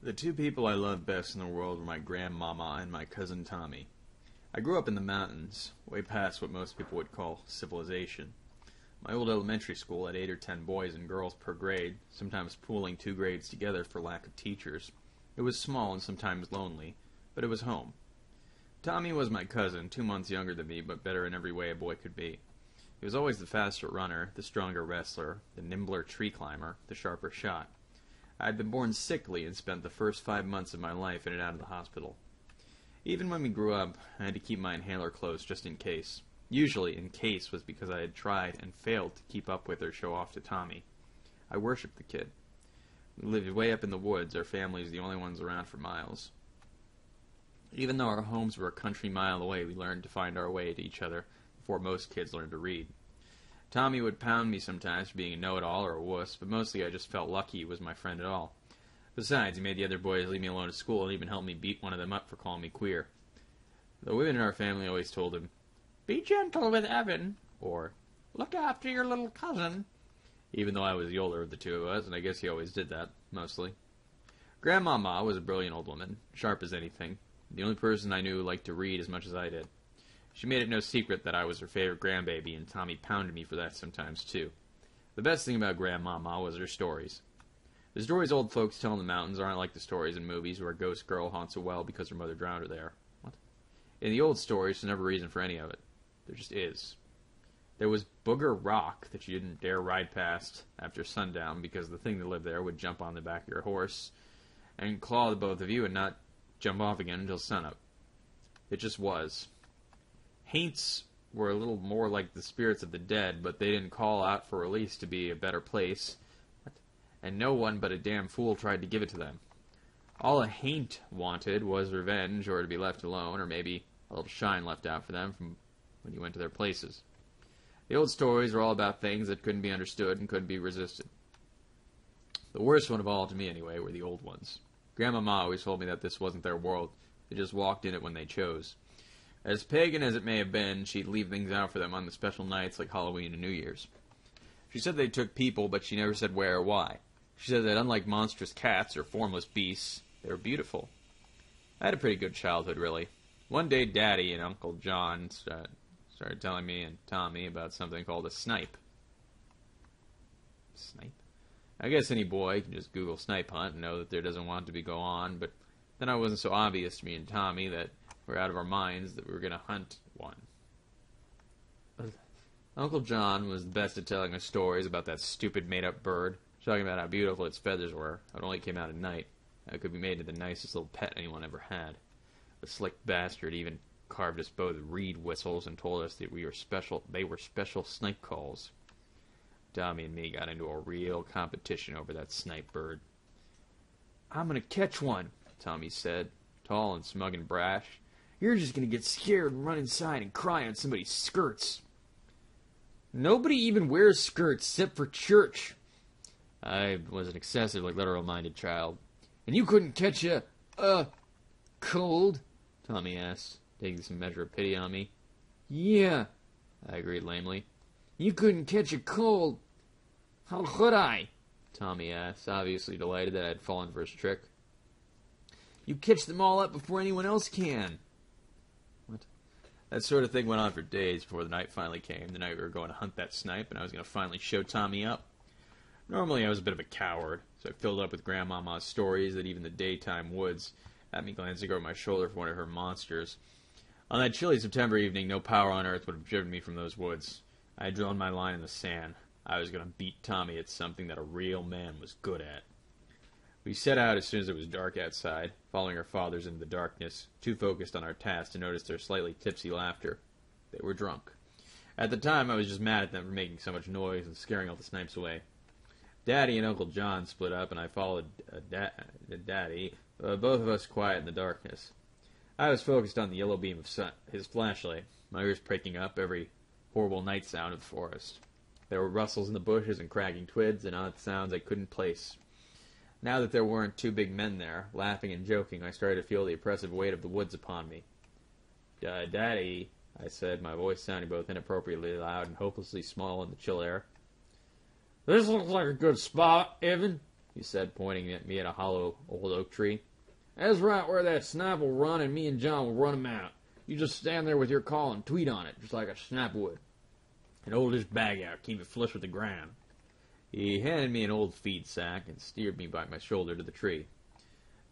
The two people I loved best in the world were my grandmama and my cousin Tommy. I grew up in the mountains, way past what most people would call civilization. My old elementary school had 8 or 10 boys and girls per grade, sometimes pooling 2 grades together for lack of teachers. It was small and sometimes lonely, but it was home. Tommy was my cousin, 2 months younger than me, but better in every way a boy could be. He was always the faster runner, the stronger wrestler, the nimbler tree climber, the sharper shot. I had been born sickly and spent the first 5 months of my life in and out of the hospital. Even when we grew up, I had to keep my inhaler close just in case. Usually, in case was because I had tried and failed to keep up with or show off to Tommy. I worshipped the kid. We lived way up in the woods, our families the only ones around for miles. Even though our homes were a country mile away, we learned to find our way to each other before most kids learned to read. Tommy would pound me sometimes for being a know-it-all or a wuss, but mostly I just felt lucky he was my friend at all. Besides, he made the other boys leave me alone at school and even helped me beat one of them up for calling me queer. The women in our family always told him, "Be gentle with Evan," or "Look after your little cousin," even though I was the older of the two of us, and I guess he always did that, mostly. Grandmama was a brilliant old woman, sharp as anything, the only person I knew who liked to read as much as I did. She made it no secret that I was her favorite grandbaby, and Tommy pounded me for that sometimes, too. The best thing about Grandmama was her stories. The stories old folks tell in the mountains aren't like the stories in movies where a ghost girl haunts a well because her mother drowned her there. What? In the old stories, there's never a reason for any of it. There just is. There was Booger Rock that you didn't dare ride past after sundown because the thing that lived there would jump on the back of your horse and claw the both of you and not jump off again until sunup. It just was. Haints were a little more like the spirits of the dead, but they didn't call out for release to be a better place, and no one but a damn fool tried to give it to them. All a haint wanted was revenge, or to be left alone, or maybe a little shine left out for them from when you went to their places. The old stories were all about things that couldn't be understood and couldn't be resisted. The worst one of all, to me anyway, were the old ones. Grandmama always told me that this wasn't their world. They just walked in it when they chose. As pagan as it may have been, she'd leave things out for them on the special nights like Halloween and New Year's. She said they took people, but she never said where or why. She said that unlike monstrous cats or formless beasts, they were beautiful. I had a pretty good childhood, really. One day, Daddy and Uncle John started telling me and Tommy about something called a snipe. Snipe? I guess any boy can just Google snipe hunt and know that there doesn't want to be go on, but then it wasn't so obvious to me and Tommy that we're out of our minds that we were going to hunt one. Uncle John was the best at telling us stories about that stupid made-up bird, talking about how beautiful its feathers were. It only came out at night. It could be made into the nicest little pet anyone ever had. The slick bastard even carved us both reed whistles and told us that they were special snipe calls. Tommy and me got into a real competition over that snipe bird. "I'm going to catch one," Tommy said, tall and smug and brash. "You're just going to get scared and run inside and cry on somebody's skirts." "Nobody even wears skirts except for church." I was an excessively literal-minded child. "And you couldn't catch a cold?" Tommy asked, taking some measure of pity on me. "Yeah," I agreed lamely. "You couldn't catch a cold." "How could I?" Tommy asked, obviously delighted that I had fallen for his trick. "You catch them all up before anyone else can." What? That sort of thing went on for days before the night finally came, the night we were going to hunt that snipe, and I was going to finally show Tommy up. Normally I was a bit of a coward, so I filled up with Grandmama's stories that even the daytime woods had me glancing over my shoulder for one of her monsters. On that chilly September evening, no power on earth would have driven me from those woods. I had drawn my line in the sand. I was going to beat Tommy at something that a real man was good at. We set out as soon as it was dark outside, following our fathers into the darkness, too focused on our task to notice their slightly tipsy laughter. They were drunk. At the time, I was just mad at them for making so much noise and scaring all the snipes away. Daddy and Uncle John split up, and I followed Daddy, both of us quiet in the darkness. I was focused on the yellow beam of his flashlight, my ears pricking up every horrible night sound of the forest. There were rustles in the bushes and cracking twigs and odd sounds I couldn't place. Now that there weren't 2 big men there, laughing and joking, I started to feel the oppressive weight of the woods upon me. "Daddy," I said, my voice sounding both inappropriately loud and hopelessly small in the chill air. "This looks like a good spot, Evan," he said, pointing at me at a hollow old oak tree. That's right where that snipe will run, and me and John will run him out. You just stand there with your call and tweet on it, just like a snipe would. And hold his bag out, keep it flush with the ground. He handed me an old feed sack and steered me by my shoulder to the tree.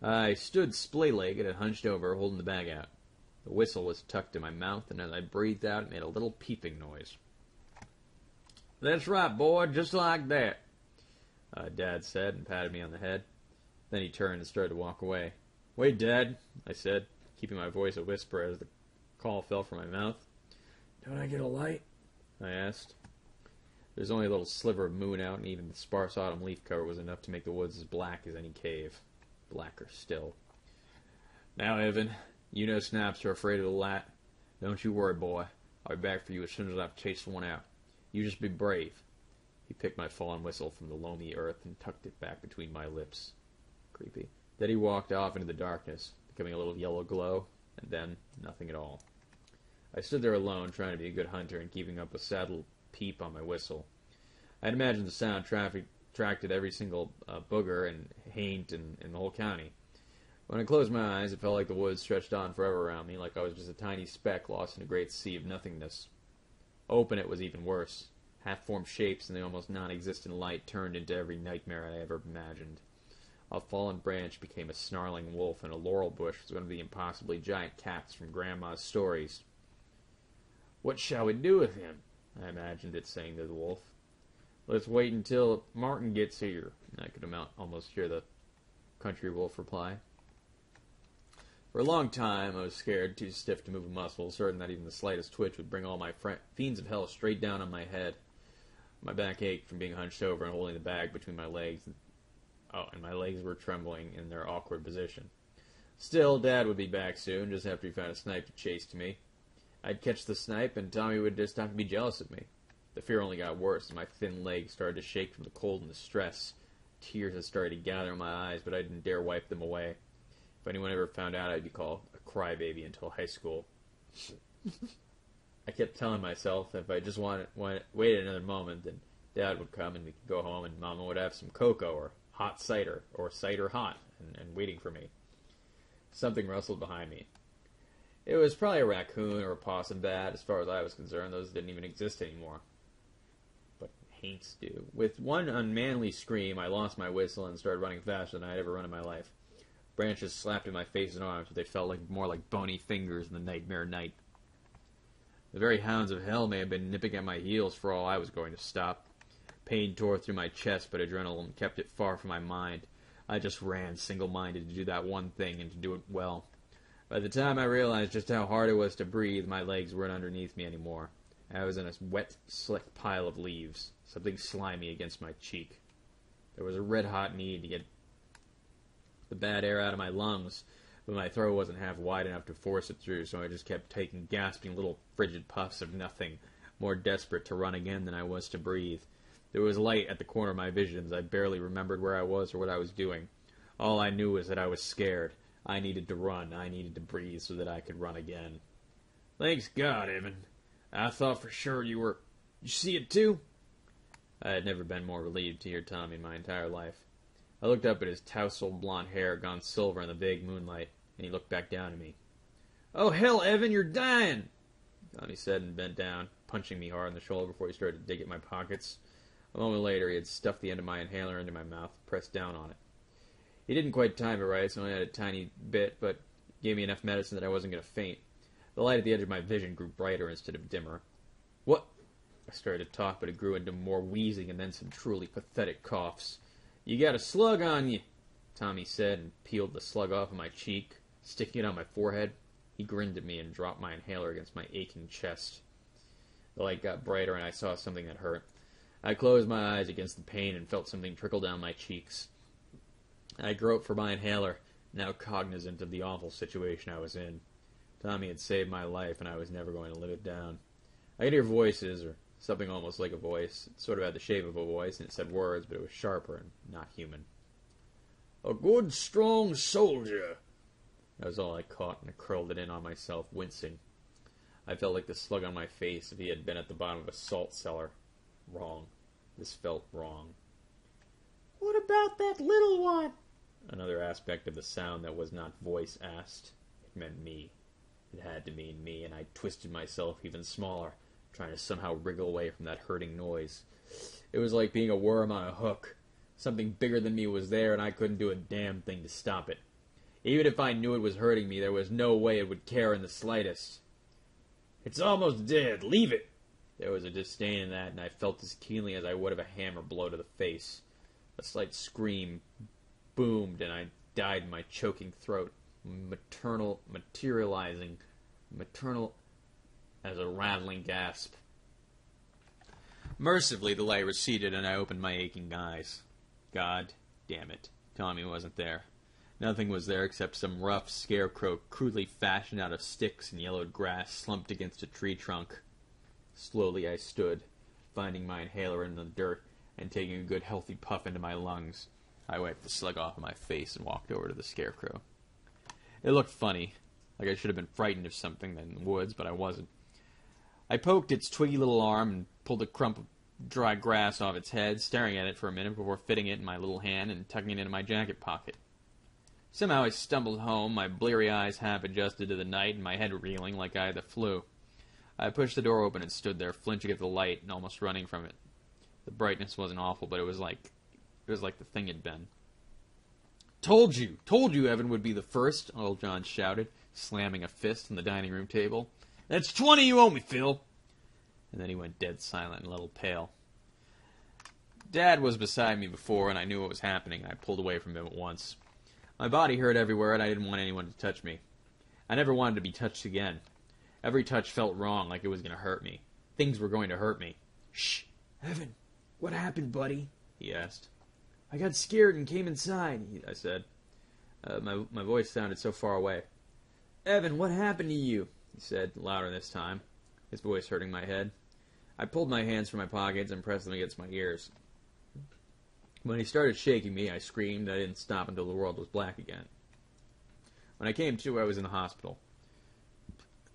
I stood splay-legged and hunched over, holding the bag out. The whistle was tucked in my mouth, and as I breathed out, it made a little peeping noise. That's right, boy, just like that, Dad said, and patted me on the head. Then he turned and started to walk away. Wait, Dad, I said, keeping my voice a whisper as the call fell from my mouth. Don't I get a light? I asked. There's only a little sliver of moon out, and even the sparse autumn leaf cover was enough to make the woods as black as any cave. Blacker still. Now, Evan, you know snaps are afraid of the light. Don't you worry, boy. I'll be back for you as soon as I've chased one out. You just be brave. He picked my fallen whistle from the loamy earth and tucked it back between my lips. Creepy. Then he walked off into the darkness, becoming a little yellow glow, and then nothing at all. I stood there alone, trying to be a good hunter and keeping up a sad little peep on my whistle. I'd imagined the sound attracted every single booger and haint in the whole county. When I closed my eyes, it felt like the woods stretched on forever around me, like I was just a tiny speck lost in a great sea of nothingness. Open it was even worse. Half-formed shapes in the almost non-existent light turned into every nightmare I ever imagined. A fallen branch became a snarling wolf, and a laurel bush was one of the impossibly giant cats from Grandma's stories. What shall we do with him? I imagined it saying to the wolf. Let's wait until Martin gets here, I could almost hear the country wolf reply. For a long time, I was scared, too stiff to move a muscle, certain that even the slightest twitch would bring all my fiends of hell straight down on my head. My back ached from being hunched over and holding the bag between my legs, and my legs were trembling in their awkward position. Still, Dad would be back soon, just after he found a snipe to chase to me. I'd catch the snipe, and Tommy would just have to be jealous of me. The fear only got worse, and my thin legs started to shake from the cold and the stress. Tears had started to gather in my eyes, but I didn't dare wipe them away. If anyone ever found out, I'd be called a crybaby until high school. I kept telling myself that if I just waited another moment, then Dad would come and we could go home and Mama would have some cocoa or hot cider, or cider hot, and waiting for me. Something rustled behind me. It was probably a raccoon or a possum bat. As far as I was concerned, those didn't even exist anymore. But haints do. With one unmanly scream, I lost my whistle and started running faster than I'd ever run in my life. Branches slapped in my face and arms, but they felt more like bony fingers in the nightmare night. The very hounds of hell may have been nipping at my heels for all I was going to stop. Pain tore through my chest, but adrenaline kept it far from my mind. I just ran single-minded to do that one thing and to do it well. By the time I realized just how hard it was to breathe, my legs weren't underneath me anymore. I was in a wet, slick pile of leaves, something slimy against my cheek. There was a red-hot need to get the bad air out of my lungs, but my throat wasn't half wide enough to force it through, so I just kept taking gasping little frigid puffs of nothing, more desperate to run again than I was to breathe. There was light at the corner of my visions. I barely remembered where I was or what I was doing. All I knew was that I was scared. I needed to run. I needed to breathe so that I could run again. Thanks God, Evan. I thought for sure you were... You see it too? I had never been more relieved to hear Tommy in my entire life. I looked up at his tousled blonde hair gone silver in the vague moonlight, and he looked back down at me. Oh, hell, Evan, you're dying! Tommy said and bent down, punching me hard in the shoulder before he started to dig at my pockets. A moment later, he had stuffed the end of my inhaler into my mouth, pressed down on it. He didn't quite time it right, so I only had a tiny bit, but gave me enough medicine that I wasn't going to faint. The light at the edge of my vision grew brighter instead of dimmer. What? I started to talk, but it grew into more wheezing and then some truly pathetic coughs. You got a slug on you, Tommy said, and peeled the slug off of my cheek, sticking it on my forehead. He grinned at me and dropped my inhaler against my aching chest. The light got brighter, and I saw something that hurt. I closed my eyes against the pain and felt something trickle down my cheeks. I groped for my inhaler, now cognizant of the awful situation I was in. Tommy had saved my life, and I was never going to live it down. I could hear voices, or something almost like a voice. It sort of had the shape of a voice, and it said words, but it was sharper and not human. A good, strong soldier. That was all I caught, and I curled it in on myself, wincing. I felt like the slug on my face if he had been at the bottom of a salt cellar. Wrong. This felt wrong. What about that little one? Another aspect of the sound that was not voice asked. It meant me. It had to mean me, and I twisted myself even smaller, trying to somehow wriggle away from that hurting noise. It was like being a worm on a hook. Something bigger than me was there, and I couldn't do a damn thing to stop it. Even if I knew it was hurting me, there was no way it would care in the slightest. "It's almost dead. Leave it." There was a disdain in that, and I felt as keenly as I would of a hammer blow to the face. A slight scream boomed, and I died in my choking throat, maternal as a rattling gasp. Mercifully, the light receded, and I opened my aching eyes. God damn it. Tommy wasn't there. Nothing was there except some rough scarecrow crudely fashioned out of sticks and yellowed grass slumped against a tree trunk. Slowly I stood, finding my inhaler in the dirt and taking a good healthy puff into my lungs. I wiped the slug off of my face and walked over to the scarecrow. It looked funny, like I should have been frightened of something in the woods, but I wasn't. I poked its twiggy little arm and pulled a crump of dry grass off its head, staring at it for a minute before fitting it in my little hand and tucking it into my jacket pocket. Somehow I stumbled home, my bleary eyes half adjusted to the night and my head reeling like I had the flu. I pushed the door open and stood there, flinching at the light and almost running from it. The brightness wasn't awful, but it was like the thing had been. Told you Evan would be the first," Uncle John shouted, slamming a fist on the dining room table. "That's 20 you owe me, Phil." And then he went dead silent and a little pale. Dad was beside me before, and I knew what was happening. I pulled away from him at once. My body hurt everywhere, and I didn't want anyone to touch me. I never wanted to be touched again. Every touch felt wrong, like it was going to hurt me. Things were going to hurt me. "Shh! Evan, what happened, buddy?" he asked. "I got scared and came inside," I said. My voice sounded so far away. "Evan, what happened to you?" he said, louder this time, his voice hurting my head. I pulled my hands from my pockets and pressed them against my ears. When he started shaking me, I screamed. I didn't stop until the world was black again. When I came to, I was in the hospital,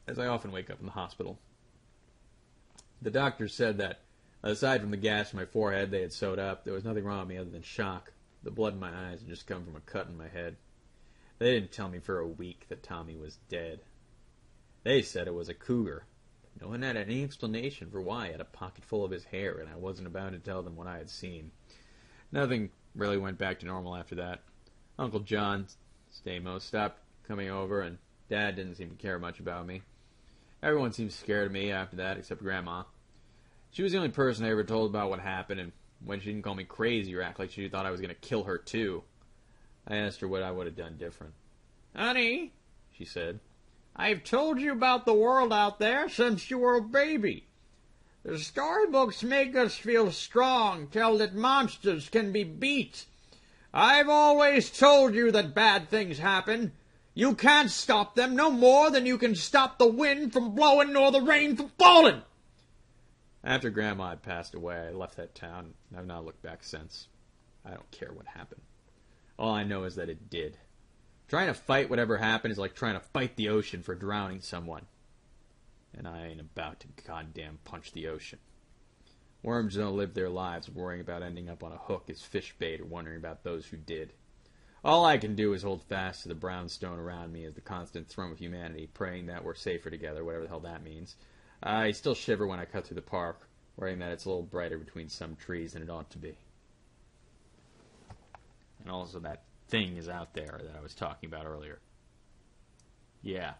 as I often wake up in the hospital. The doctors said that, aside from the gash in my forehead they had sewed up, there was nothing wrong with me other than shock. The blood in my eyes had just come from a cut in my head. They didn't tell me for a week that Tommy was dead. They said it was a cougar. No one had any explanation for why I had a pocket full of his hair, and I wasn't about to tell them what I had seen. Nothing really went back to normal after that. Uncle John, Stamos, stopped coming over, and Dad didn't seem to care much about me. Everyone seemed scared of me after that, except Grandma. She was the only person I ever told about what happened, and when she didn't call me crazy or act like she thought I was going to kill her too, I asked her what I would have done different. "Honey," she said, "I've told you about the world out there since you were a baby. The storybooks make us feel strong, tell that monsters can be beat. I've always told you that bad things happen. You can't stop them no more than you can stop the wind from blowing nor the rain from falling." After Grandma had passed away, I left that town, and I've not looked back since. I don't care what happened. All I know is that it did. Trying to fight whatever happened is like trying to fight the ocean for drowning someone. And I ain't about to goddamn punch the ocean. Worms don't live their lives worrying about ending up on a hook as fish bait or wondering about those who did. All I can do is hold fast to the brownstone around me as the constant throne of humanity, praying that we're safer together, whatever the hell that means. I still shiver when I cut through the park, worrying that it's a little brighter between some trees than it ought to be. And also that thing is out there that I was talking about earlier. Yeah.